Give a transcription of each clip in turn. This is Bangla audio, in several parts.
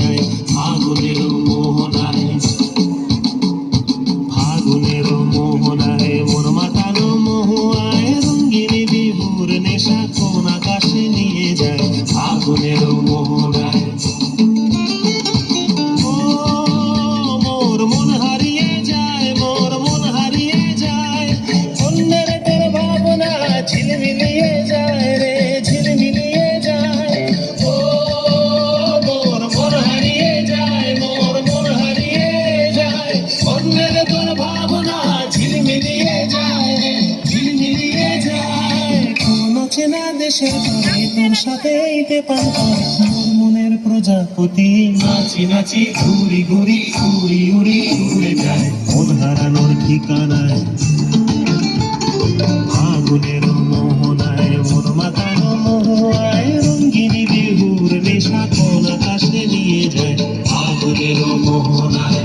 যায় ফাগুনের মোহনায়। ফাগুনের মোহনায় মন মাতানো মহুয়ায় রঙিন বিহুর নেশা কোন আকাশে নিয়ে যায় ফাগুনের মোহনায়। মোর মন হারিয়ে যায়, মোর মন হারিয়ে যায়, অন্যের তোর ভাবনা ঝিলমিলিয়ে যায় রে, ঝিলমিলিয়ে যায়। ও মোর মন হারিয়ে যায়, মোর মন হারিয়ে যায়, অন্যের তোর ভাবনা ঝিলমিলিয়ে যায় রে, ঝিলমিলিয়ে যায়। কোন চেনা দেশের ঘরে তোর সাথে পান মোর মনের প্রজাপতি নাচি নাচি ঘুরি ঘুরি উড়ি উড়ি উড়ে যায় মন হারানোর ঠিকানায়। ফাগুনের মোহনায় মন মাতানো মহুয়ায় রঙিন বিহুর নেশা কোন আকাশে নিয়ে যায় ফাগুনের মোহনায়।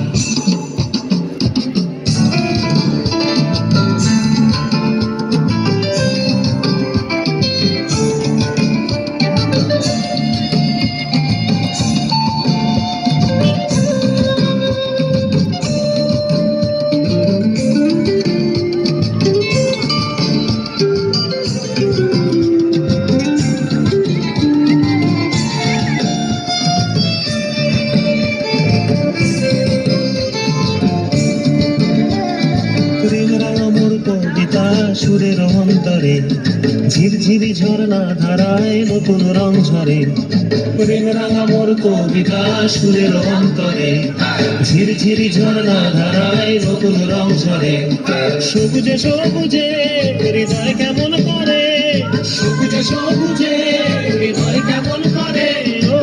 কবিতা সুরের অন্তরে ঝিরঝিরি ঝর্ণা ধারায় নতুন রং ঝরে। প্রেম রাঙা মোর কবিতা সুরের অন্তরে ঝিরঝিরি ঝর্ণা ধারায় নতুন রং ঝরে। সবুজে সবুজে হৃদয় কেমন করে, সবুজে সবুজে হৃদয় কেমন করে। ও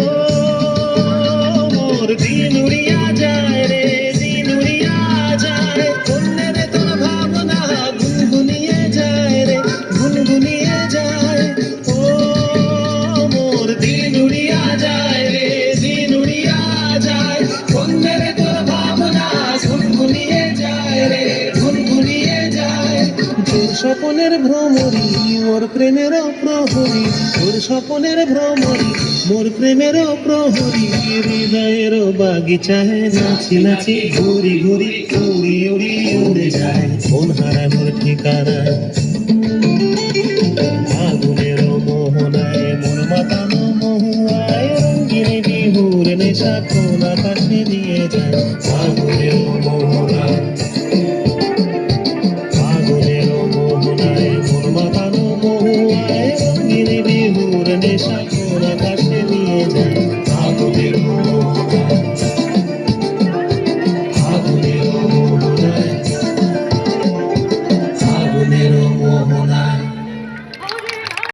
মোর দিন উড়িয়া যায় রে, দিন উড়িয়া যায়, অন্যের তোর ভাবনা গুনগুনিয়ে যায় রে, গুনগুনিয়ে যায়। ও মোর দিন উড়িয়া যায় রে, দিন উড়িয়া যায়, অন্যের তোর ভাবনা গুনগুনিয়ে যায় রে, গুনগুনিয়ে যায়। তোর স্বপনের ভ্রমরি মোর প্রেমের প্রহরী, তোর স্বপনের ভ্রমরি মোর প্রেমের প্রহরী। হৃদয়ের বাগিচায় নাচি নাচি ঘুরি ঘুরি উড়ি উড়ি উড়ে যায় মন হারানোর ঠিকানায়।